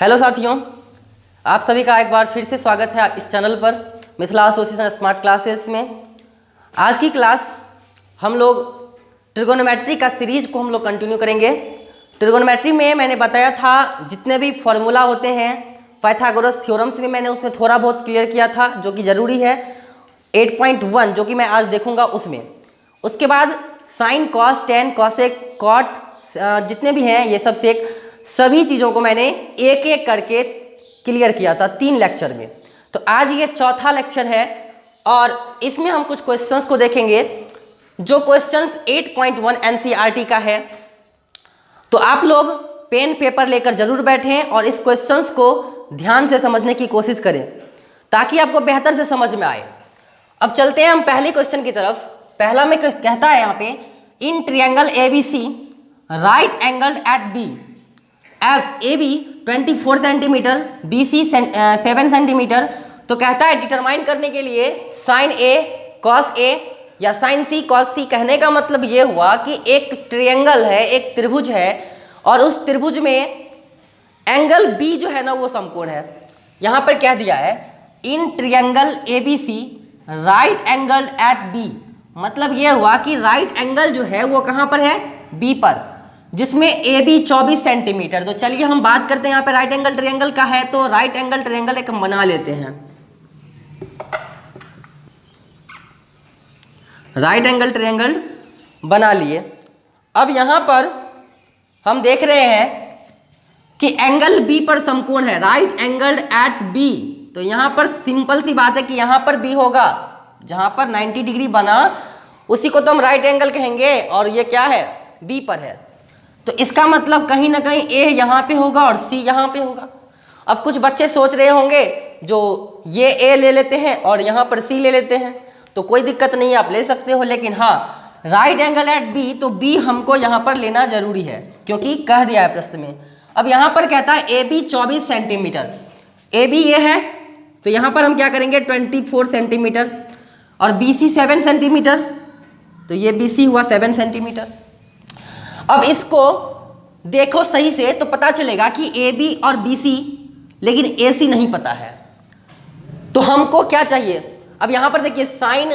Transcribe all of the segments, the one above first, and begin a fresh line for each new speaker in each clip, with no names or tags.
Hello साथियों, आप सभी का एक बार फिर से स्वागत है इस चैनल पर मिथिला एसोसिएशन स्मार्ट क्लासेस में। आज की क्लास हम लोग ट्रिगोनोमेट्री का सीरीज को हम लोग कंटिन्यू करेंगे। ट्रिगोनोमेट्री में मैंने बताया था जितने भी फॉर्मूला होते हैं पाइथागोरस थ्योरम्स में मैंने उसमें थोड़ा बहुत क्लियर किया था जो कि ज़रूरी है। 8.1 जो कि मैं आज देखूंगा उसमें। उसके बाद sine, cos, tan, cosec, cot जितने भी हैं ये सब सेक सभी चीज़ों को मैंने एक एक करके क्लियर किया था 3 लेक्चर में। तो आज ये चौथा लेक्चर है और इसमें हम कुछ क्वेश्चंस को देखेंगे जो क्वेश्चंस 8.1 एनसीईआरटी का है। तो आप लोग पेन पेपर लेकर जरूर बैठें और इस क्वेश्चंस को ध्यान से समझने की कोशिश करें ताकि आपको बेहतर से समझ में आए। अब चलते हैं हम पहले क्वेश्चन की तरफ। पहला में कहता है यहाँ पे in triangle ABC right angled at B A B 24 centimetre, B C 7 centimetre. तो कहता है डिटरमाइन करने के लिए साइन ए कॉस ए या साइन सी कॉस सी। कहने का मतलब ये हुआ कि एक ट्रायंगल है, एक त्रिभुज है और उस त्रिभुज में एंगल बी जो है ना वो समकोण है। यहाँ पर कह दिया है in triangle A B C right angled at B, मतलब ये हुआ कि राइट एंगल जो है वो कहाँ पर है, बी पर, जिसमें ए बी 24 सेंटीमीटर। तो चलिए हम बात करते हैं यहाँ पे राइट एंगल ट्रायंगल का है। तो राइट एंगल ट्रायंगल एक हम बना लेते हैं। राइट एंगल ट्रायंगल बना लिए। अब यहाँ पर हम देख रहे हैं कि एंगल बी पर समकोण है, राइट एंगल्ड एट बी। तो यहाँ पर सिंपल सी बात है कि यहाँ पर बी होगा, जहाँ पर 90 डिग्री बना उसी को तो हम राइट एंगल कहेंगे और ये क्या है, बी पर है। तो इसका मतलब कहीं ना कहीं ए यहाँ पे होगा और सी यहाँ पे होगा। अब कुछ बच्चे सोच रहे होंगे जो ये ए ले लेते हैं और यहाँ पर सी ले लेते हैं, तो कोई दिक्कत नहीं है, आप ले सकते हो। लेकिन हाँ, राइट एंगल एट बी, तो बी हमको यहाँ पर लेना जरूरी है क्योंकि कह दिया है प्रश्न में। अब यहाँ पर कहता है A B 24 centimetre, A B ये है तो यहाँ पर हम क्या करेंगे 24 सेंटीमीटर और बी सी 7 सेंटीमीटर, तो ये बी सी हुआ 7 सेंटीमीटर। अब इसको देखो सही से तो पता चलेगा कि ए बी और बी सी, लेकिन ए सी नहीं पता है। तो हमको क्या चाहिए, अब यहां पर देखिए साइन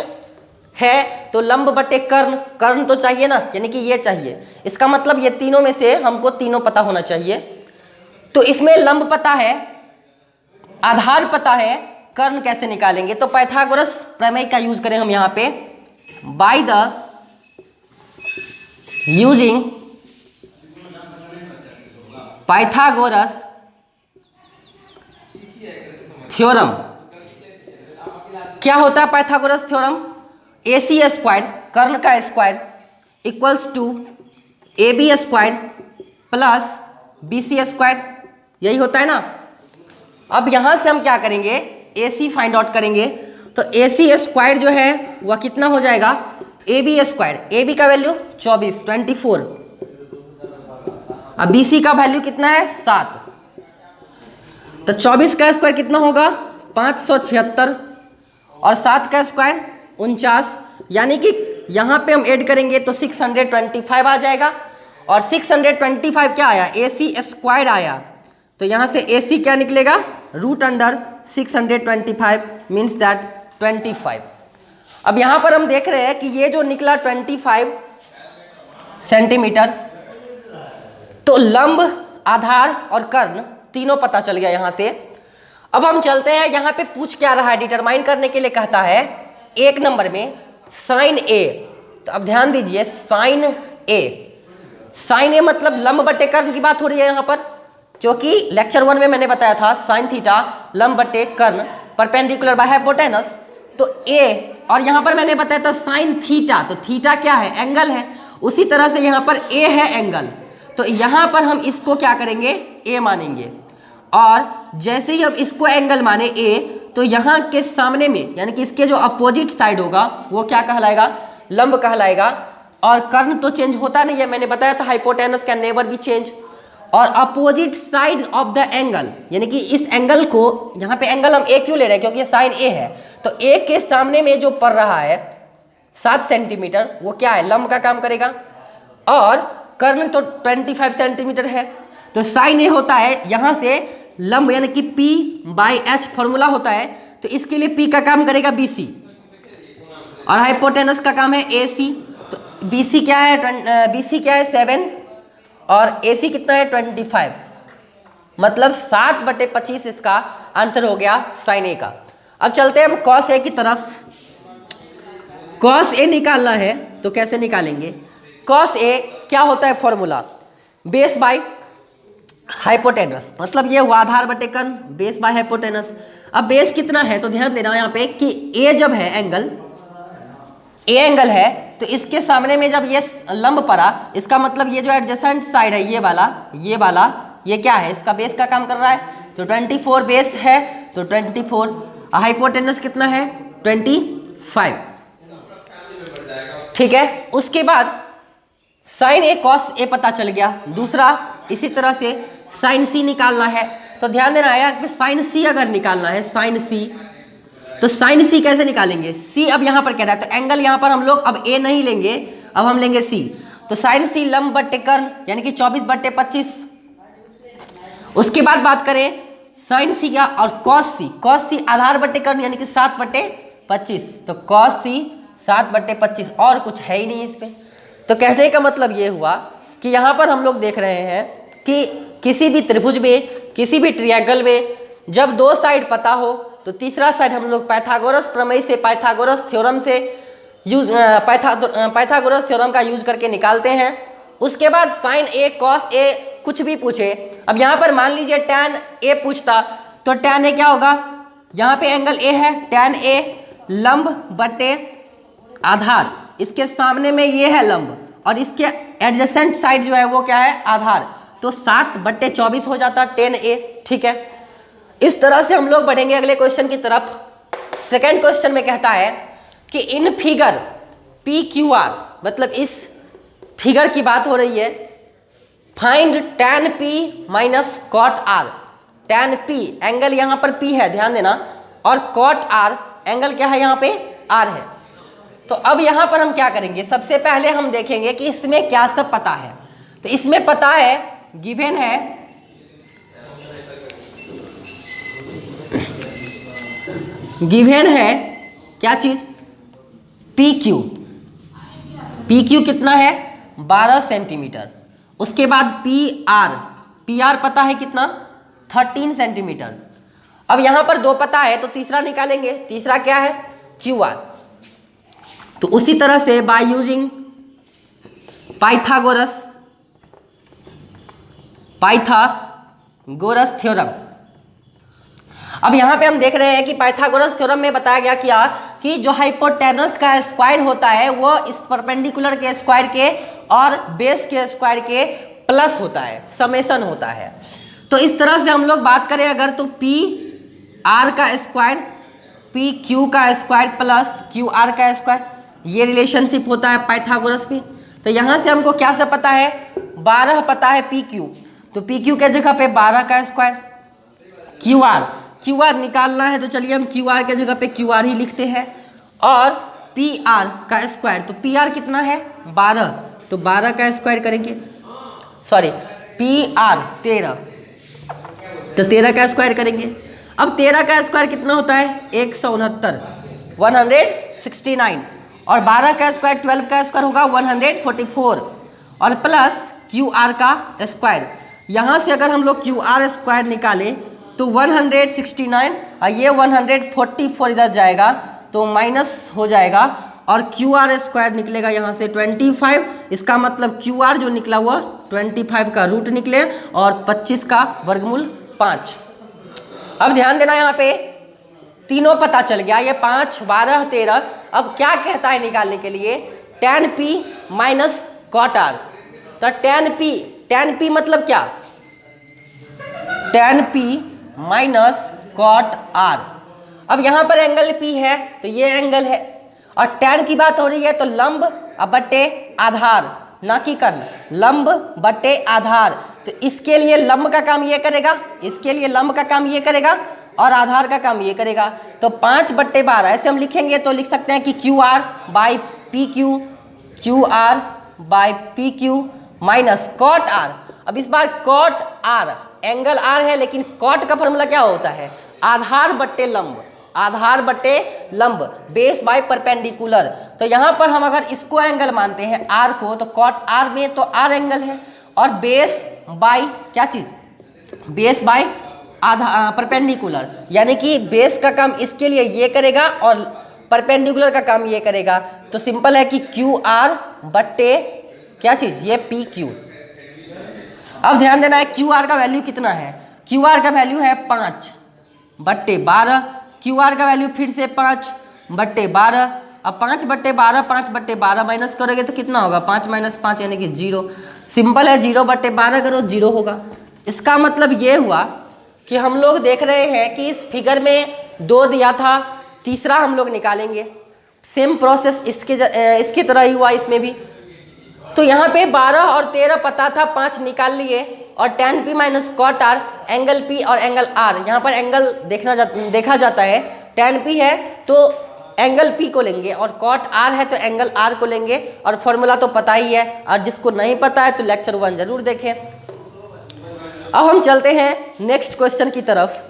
है तो लंब बटे कर्ण, कर्ण तो चाहिए ना, यानी कि ये चाहिए। इसका मतलब ये तीनों में से हमको तीनों पता होना चाहिए। तो इसमें लंब पता है, आधार पता है, कर्ण कैसे निकालेंगे। तो पाइथागोरस प्रमेय का यूज करें हम यहाँ पे, by the using Pythagoras theorem. क्या होता है Pythagoras theorem, A C square कर्ण का square equals to A B square plus B C square, यही होता है ना। अब यहां से हम क्या करेंगे, ए सी फाइंड आउट करेंगे। तो ए सी स्क्वायर जो है वह कितना हो जाएगा, A B square, A B का वैल्यू 24, अब बी सी का वैल्यू कितना है 7। तो 24 का स्क्वायर कितना होगा 576 और 7 का स्क्वायर 49, यानी कि यहाँ पे हम ऐड करेंगे तो 625 आ जाएगा। और 625 क्या आया, ए सी स्क्वायर आया। तो यहाँ से ए सी क्या निकलेगा, रूट अंडर 625 मीन्स दैट 25। अब यहाँ पर हम देख रहे हैं कि ये जो निकला 25 सेंटीमीटर, तो लंब, आधार और कर्ण तीनों पता चल गया यहाँ से। अब हम चलते हैं, यहाँ पे पूछ क्या रहा है, डिटरमाइन करने के लिए कहता है 1 नंबर में साइन ए। तो अब ध्यान दीजिए साइन ए, साइन ए मतलब लंब बटे कर्ण की बात हो रही है यहाँ पर, क्योंकि लेक्चर 1 में मैंने बताया था साइन थीटा लंब बटे कर्ण परपेंडिकुलर बाय हाइपोटेनस। तो ए, और यहाँ पर मैंने बताया था साइन थीटा, तो थीटा क्या है, एंगल है। उसी तरह से यहाँ पर ए है एंगल, तो यहाँ पर हम इसको क्या करेंगे, ए मानेंगे। और जैसे ही हम इसको एंगल माने ए, तो यहाँ के सामने में यानी कि इसके जो अपोजिट साइड होगा वो क्या कहलाएगा, लंब कहलाएगा। और कर्ण तो चेंज होता नहीं है, मैंने बताया था hypotenuse can never be change. और opposite side of the angle, यानी कि इस एंगल को, यहाँ पे एंगल हम ए क्यों ले रहे हैं, क्योंकि ये साइन ए है। तो ए के सामने में जो पड़ रहा है 7 सेंटीमीटर, वो क्या है, लंब का काम करेगा। और कर्ण तो 25 सेंटीमीटर है, तो साइन ए होता है यहाँ से लंब यानी कि P बाई H फॉर्मूला होता है, तो इसके लिए P का काम करेगा BC और हाइपोटेनस का काम है AC। तो BC क्या है, BC क्या है 7 और AC कितना है 25, मतलब 7/25 इसका आंसर हो गया साइन A का। अब चलते हैं हम कॉस A की तरफ। कॉस A निकालना है तो कैसे निकालेंगे? कॉस A क्या होता है फॉर्मूला, बेस बाय हाइपोटेनस, मतलब ये हुआ आधार बटे कर्ण, बेस बाय हाइपोटेनस। अब बेस कितना है तो ध्यान देना यहाँ पे कि A जब है एंगल, A एंगल है तो इसके सामने में जब ये लंब पड़ा, इसका मतलब ये जो एडजेसेंट साइड है ये वाला ये क्या है, इसका बेस का काम कर रहा है। तो 24 बेस है तो 24, हाइपोटेनस कितना है 25, ठीक है। उसके बाद साइन A कॉस A पता चल गया। दूसरा इसी तरह से साइन C निकालना है, तो ध्यान देना है कि साइन C अगर निकालना है, साइन C, तो साइन C कैसे निकालेंगे? C अब यहाँ पर कह रहा है, तो एंगल यहाँ पर हम लोग अब A नहीं लेंगे, अब हम लेंगे C। तो साइन C लंब बट्टे कर्ण यानी कि 24/25। उसके बाद बात करें साइन C का और कॉस C आधार बट्टे कर्ण यानी कि 7/25, तो कॉस C 7/25 और कुछ है ही नहीं इस पे। तो कहने का मतलब ये हुआ कि यहाँ पर हम लोग देख रहे हैं कि किसी भी त्रिभुज में, किसी भी ट्रायंगल में जब दो साइड पता हो तो तीसरा साइड हम लोग पाइथागोरस प्रमेय से, पाइथागोरस थ्योरम से यूज पाइथागोरस थ्योरम का यूज करके निकालते हैं। उसके बाद साइन A कॉस A कुछ भी पूछे, अब यहाँ पर मान लीजिए tan A पूछता तो tan A क्या होगा, यहाँ पे एंगल A है, tan A लंब बटे आधार, इसके सामने में ये है लंब और इसके एडजेसेंट साइड जो है वो क्या है आधार, तो 7/24 हो जाता tan A, ठीक है। इस तरह से हम लोग बढ़ेंगे अगले क्वेश्चन की तरफ। सेकंड क्वेश्चन में कहता है कि इन फिगर PQR, मतलब इस फिगर की बात हो रही है, find tan P minus cot R। tan P angle यहाँ पर P है ध्यान देना, और cot R एंगल क्या है यहाँ पे R है। तो अब यहाँ पर हम क्या करेंगे, सबसे पहले हम देखेंगे कि इसमें क्या सब पता है। तो इसमें पता है, गिवन है क्या चीज, PQ कितना है 12 सेंटीमीटर। उसके बाद PR पता है कितना 13 सेंटीमीटर। अब यहाँ पर दो पता है तो तीसरा निकालेंगे, तीसरा क्या है QR। तो उसी तरह से बाय यूजिंग पाइथागोरस थ्योरम। अब यहाँ पे हम देख रहे हैं कि पाइथागोरस थ्योरम में बताया गया क्या कि जो हाइपोटेनस का स्क्वायर होता है वो इस परपेंडिकुलर के स्क्वायर के और बेस के स्क्वायर के प्लस होता है, समेशन होता है। तो इस तरह से हम लोग बात करें अगर, तो PR का स्क्वायर PQ का स्क्वायर प्लस QR का स्क्वायर, ये रिलेशनशिप होता है पाइथागोरस में। तो यहाँ से हमको क्या सब पता है, 12 पता है PQ, तो PQ के जगह पे 12 का स्क्वायर। QR निकालना है तो चलिए हम QR के जगह पे QR ही लिखते हैं, और PR का स्क्वायर, तो PR कितना है 12, तो 12 का स्क्वायर करेंगे, सॉरी PR 13, तो 13 का स्क्वायर करेंगे। अब 13 का स्क्वायर कितना होता है 169, 169, और 12 का स्क्वायर 12 का स्क्वायर होगा 144, और प्लस QR का स्क्वायर। यहाँ से अगर हम लोग QR स्क्वायर निकालें तो 169 और ये 144 इधर जाएगा तो माइनस हो जाएगा, और QR स्क्वायर निकलेगा यहाँ से 25। इसका मतलब QR जो निकला हुआ 25 का रूट निकले और 25 का वर्गमूल 5। अब ध्यान देना यहाँ पे तीनों पता चल गया, ये 5, 12, 13। अब क्या कहता है निकालने के लिए, tan P minus cot R। तो tan P मतलब क्या, tan P minus cot R। अब यहाँ पर एंगल P है तो ये एंगल है, और tan की बात हो रही है तो लंब बटे आधार, ना कि कर्ण, लंब बटे आधार। तो इसके लिए लंब का काम ये करेगा, इसके लिए लंब का काम ये करेगा, और आधार का काम ये करेगा। तो 5/12 ऐसे हम लिखेंगे तो लिख सकते हैं कि QR by PQ minus cot R। अब इस बार cot R एंगल आर है, लेकिन कॉट का फॉर्मूला क्या होता है? आधार बट्टे लंब, आधार बट्टे लंब, बेस बाय परपेंडिकुलर। तो यहाँ पर हम अगर इसको एंगल मानते हैं आर को, तो कॉट आर में तो आर एंगल है, और बेस बाय क्या चीज? बेस बाय आधा परपेंडिकुलर, यानी कि बेस का काम इसके लिए ये करेगा और परपेंडिकुलर का काम ये करेगा। तो सिंपल है कि क्यू आर बट्टे क्या चीज? ये पी क्यू। अब ध्यान देना है क्यू आर का वैल्यू कितना है? क्यू आर का वैल्यू है 5/12। क्यू आर का वैल्यू फिर से 5/12। अब 5/12, 5/12 माइनस करोगे तो कितना होगा? 5 - 5 यानी कि 0। सिंपल है, 0/12 करो 0 होगा। इसका मतलब ये हुआ कि हम लोग देख रहे हैं कि इस फिगर में 2 दिया था, तीसरा हम लोग निकालेंगे। सेम प्रोसेस इसके तरह ही हुआ इसमें भी। तो यहाँ पे 12 और 13 पता था, 5 निकाल लिए, और tan p minus cot R, angle p और एंगल r। यहाँ पर एंगल देखा जाता है, tan p है तो एंगल p को लेंगे, और कॉट r है तो एंगल r को लेंगे, और फॉर्मूला तो पता ही है, और जिसको नहीं पता है तो लेक्चर 1 जरूर देखें। अब हम चलते हैं नेक्स्ट क्वेश्चन की तरफ।